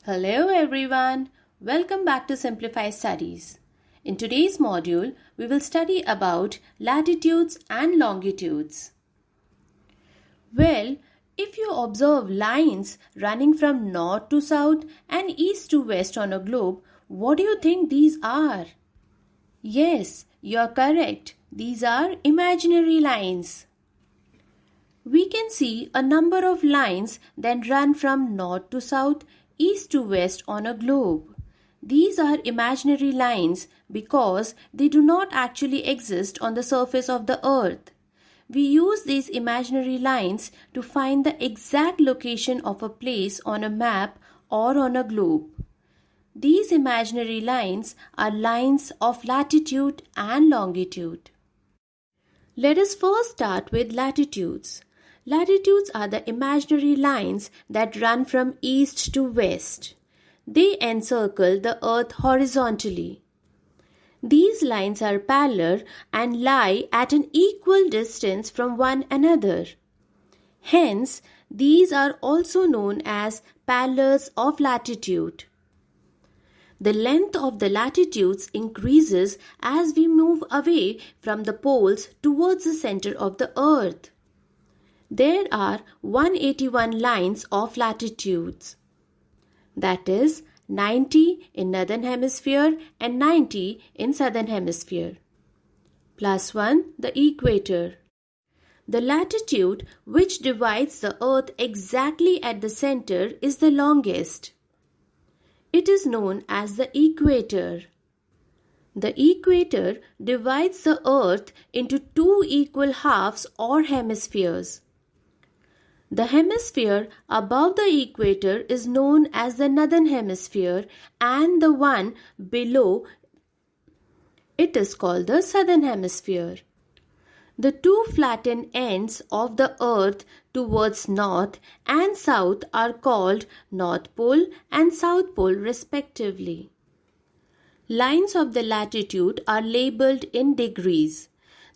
Hello everyone, welcome back to Simplify Studies. In today's module, we will study about latitudes and longitudes. Well, if you observe lines running from north to south and east to west on a globe, what do you think these are? Yes, you are correct. These are imaginary lines. We can see a number of lines that run from north to south, east to west on a globe. These are imaginary lines because they do not actually exist on the surface of the earth. We use these imaginary lines to find the exact location of a place on a map or on a globe. These imaginary lines are lines of latitude and longitude. Let us first start with latitudes. Latitudes are the imaginary lines that run from east to west. They encircle the earth horizontally. These lines are parallel and lie at an equal distance from one another. Hence, these are also known as parallels of latitude. The length of the latitudes increases as we move away from the poles towards the center of the earth. There are 181 lines of latitudes. That is 90 in northern hemisphere and 90 in southern hemisphere. Plus 1, the equator. The latitude which divides the earth exactly at the center is the longest. It is known as the equator. The equator divides the earth into two equal halves or hemispheres. The hemisphere above the equator is known as the northern hemisphere and the one below it is called the southern hemisphere. The two flattened ends of the earth towards north and south are called North Pole and South Pole respectively. Lines of the latitude are labeled in degrees.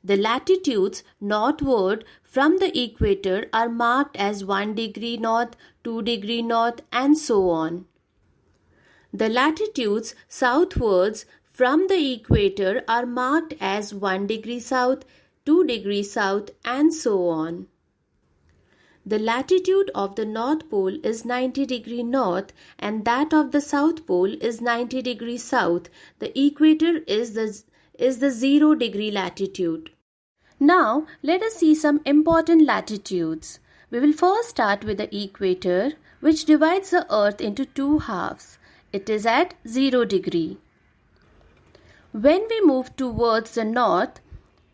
The latitudes northward from the equator are marked as 1 degree north, 2 degree north, and so on. The latitudes southwards from the equator are marked as 1 degree south, 2 degrees south, and so on. The latitude of the North Pole is 90 degree north and that of the South Pole is 90 degrees south. The equator is the 0 degree latitude. Now, let us see some important latitudes. We will first start with the equator, which divides the earth into two halves. It is at 0 degree. When we move towards the north,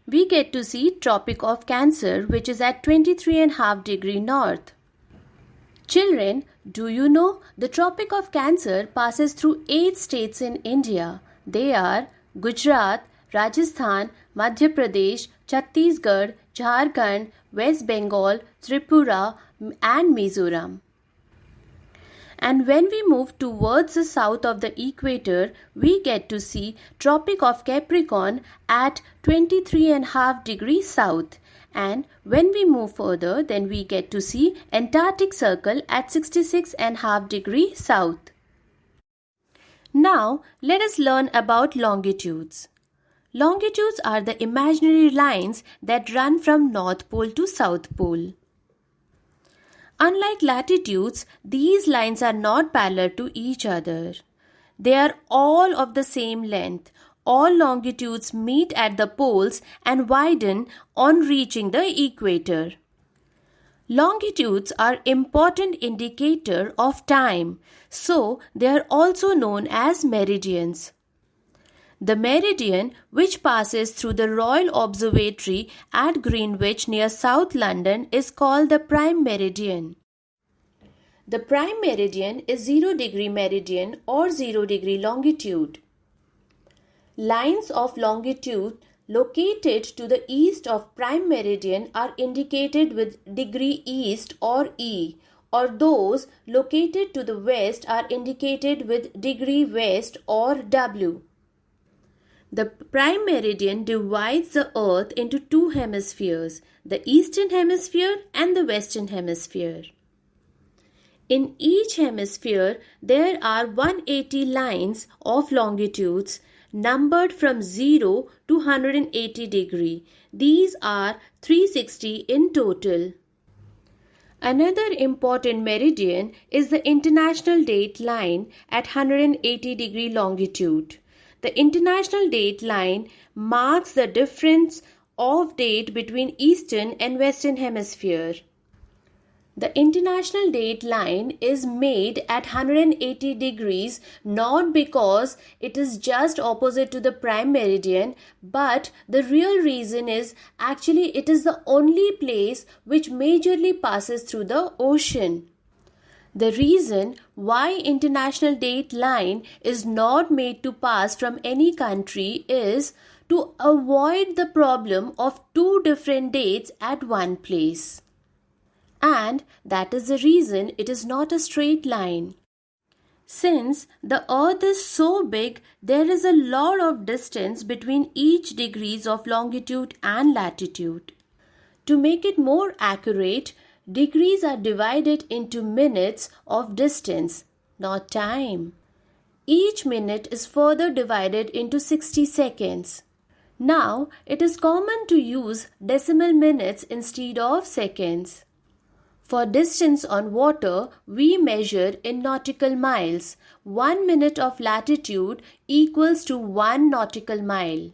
we get to see Tropic of Cancer, which is at 23.5 degree north. Children, do you know the Tropic of Cancer passes through 8 states in India? They are Gujarat, Rajasthan, Madhya Pradesh, Chhattisgarh, Jharkhand, West Bengal, Tripura, and Mizoram. And when we move towards the south of the equator, we get to see Tropic of Capricorn at 23.5 degrees south. And when we move further, then we get to see Antarctic Circle at 66.5 degrees south. Now, let us learn about longitudes. Longitudes are the imaginary lines that run from North Pole to South Pole. Unlike latitudes, these lines are not parallel to each other. They are all of the same length. All longitudes meet at the poles and widen on reaching the equator. Longitudes are important indicator of time, so they are also known as meridians. The meridian, which passes through the Royal Observatory at Greenwich near South London, is called the prime meridian. The prime meridian is 0 degree meridian or 0 degree longitude. Lines of longitude located to the east of prime meridian are indicated with degree east or E, or those located to the west are indicated with degree west or W. The prime meridian divides the earth into two hemispheres, the eastern hemisphere and the western hemisphere. In each hemisphere, there are 180 lines of longitudes numbered from 0 to 180 degree. These are 360 in total. Another important meridian is the International Date Line at 180 degree longitude. The International Date Line marks the difference of date between Eastern and Western Hemisphere. The International Date Line is made at 180 degrees not because it is just opposite to the prime meridian, but the real reason is actually it is the only place which majorly passes through the ocean. The reason why International Date Line is not made to pass from any country is to avoid the problem of two different dates at one place. And that is the reason it is not a straight line. Since the earth is so big, there is a lot of distance between each degrees of longitude and latitude. To make it more accurate, degrees are divided into minutes of distance, not time. Each minute is further divided into 60 seconds. Now, it is common to use decimal minutes instead of seconds. For distance on water, we measure in nautical miles. 1 minute of latitude equals to 1 nautical mile.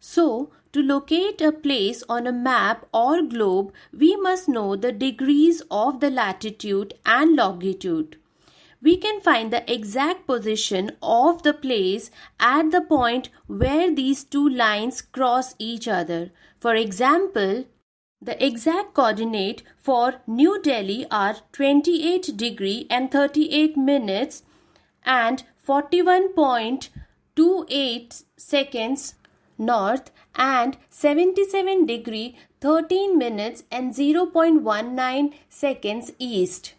So, to locate a place on a map or globe, we must know the degrees of the latitude and longitude. We can find the exact position of the place at the point where these two lines cross each other. For example, the exact coordinate for New Delhi are 28 degree and 38 minutes and 41.28 seconds north and 77 degree 13 minutes and 0.19 seconds east.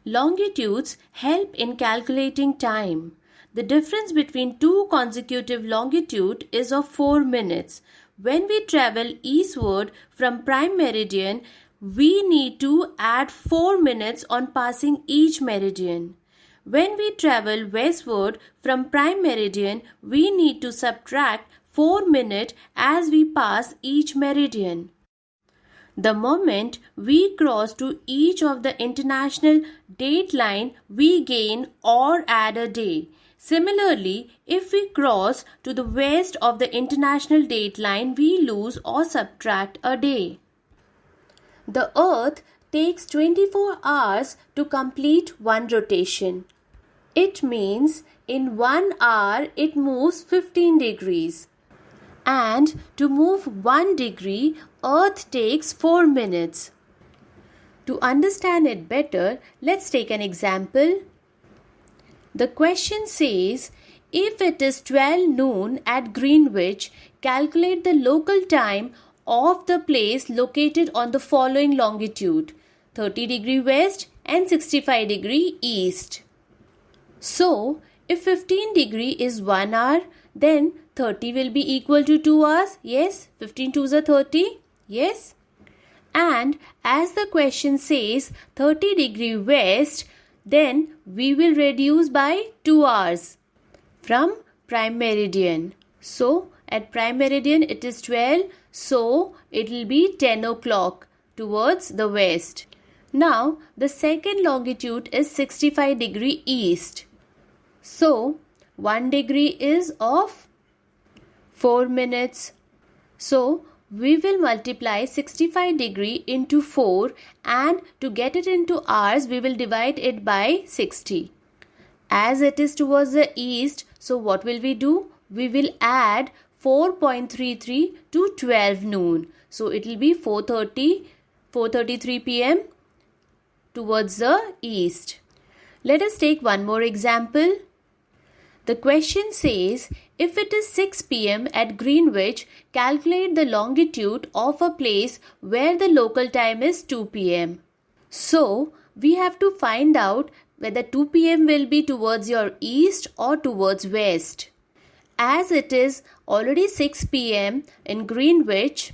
Longitudes help in calculating time. The difference between two consecutive longitudes is of 4 minutes. When we travel eastward from prime meridian, we need to add 4 minutes on passing each meridian. When we travel westward from prime meridian, we need to subtract 4 minutes as we pass each meridian. The moment we cross to each of the international date line, we gain or add a day. Similarly, if we cross to the west of the international date line, we lose or subtract a day. The Earth takes 24 hours to complete one rotation. It means in 1 hour it moves 15 degrees. And to move 1 degree, Earth takes 4 minutes. To understand it better, let's take an example. The question says, if it is 12 noon at Greenwich, calculate the local time of the place located on the following longitude, 30 degree west and 65 degree east. So, if 15 degree is 1 hour, then 30 will be equal to 2 hours. Yes, 15 2s are 30. Yes. And as the question says 30 degree west, then we will reduce by 2 hours from prime meridian. So, at prime meridian it is 12. So, it will be 10 o'clock towards the west. Now, the second longitude is 65 degree east. So, 1 degree is of 4 minutes. So, we will multiply 65 degree into 4 and to get it into hours, we will divide it by 60. As it is towards the east, so what will we do? We will add 4.33 to 12 noon. So, it will be 4:33 p.m. towards the east. Let us take one more example. The question says, if it is 6 p.m. at Greenwich, calculate the longitude of a place where the local time is 2 p.m. So, we have to find out whether 2 p.m. will be towards your east or towards west. As it is already 6 p.m. in Greenwich,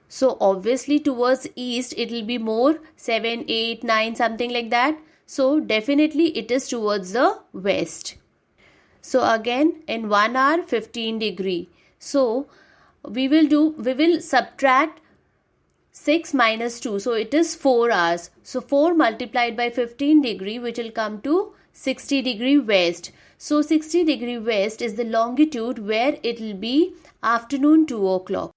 so obviously towards east it will be more 7, 8, 9 something like that. So definitely it is towards the west. So again in 1 hour 15 degree. So we will subtract 6 minus 2. So it is 4 hours. So 4 multiplied by 15 degree, which will come to 60 degree west. So 60 degree west is the longitude where it will be afternoon 2 o'clock.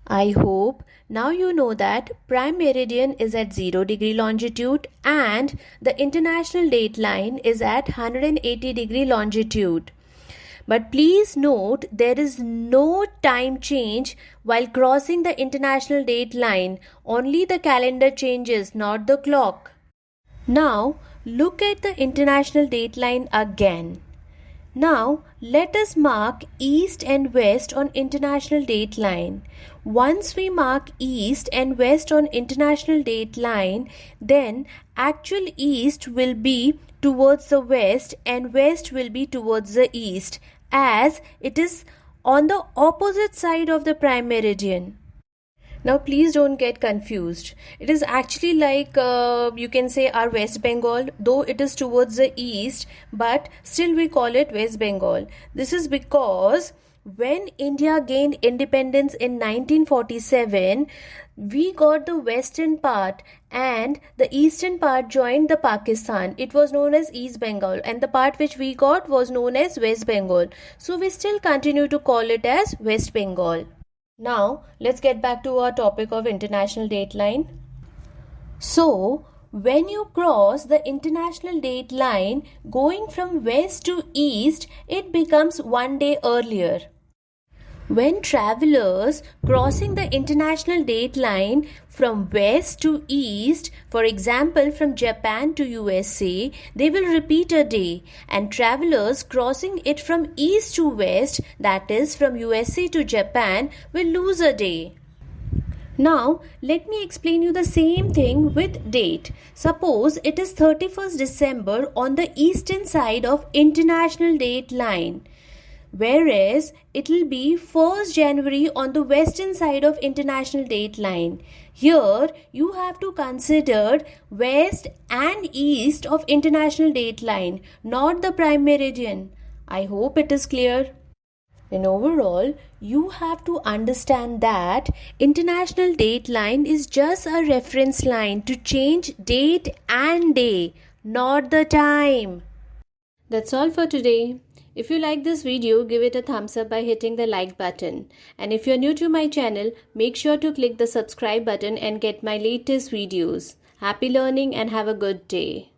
I hope now you know that prime meridian is at 0 degree longitude and the international dateline is at 180 degree longitude. But please note there is no time change while crossing the international dateline. Only the calendar changes, not the clock. Now look at the international dateline again. Now let us mark east and west on international dateline. Once we mark east and west on international dateline, then actual east will be towards the west and west will be towards the east, as it is on the opposite side of the prime meridian. Now please don't get confused. It is actually like you can say our West Bengal, though it is towards the east, but still we call it West Bengal. This is because when India gained independence in 1947, we got the western part and the eastern part joined the Pakistan. It was known as East Bengal and the part which we got was known as West Bengal. So we still continue to call it as West Bengal. Now, let's get back to our topic of international dateline. So, when you cross the international dateline going from west to east, it becomes 1 day earlier. When travelers crossing the international dateline from west to east, for example from Japan to USA, they will repeat a day, and travelers crossing it from east to west, that is from USA to Japan, will lose a day. Now, let me explain you the same thing with date. Suppose it is 31st December on the eastern side of international dateline, whereas it will be 1st January on the western side of international dateline. Here you have to consider west and east of international dateline, not the prime meridian. I hope it is clear. In overall, you have to understand that international dateline is just a reference line to change date and day, not the time. That's all for today. If you like this video, give it a thumbs up by hitting the like button. And if you're new to my channel, make sure to click the subscribe button and get my latest videos. Happy learning and have a good day.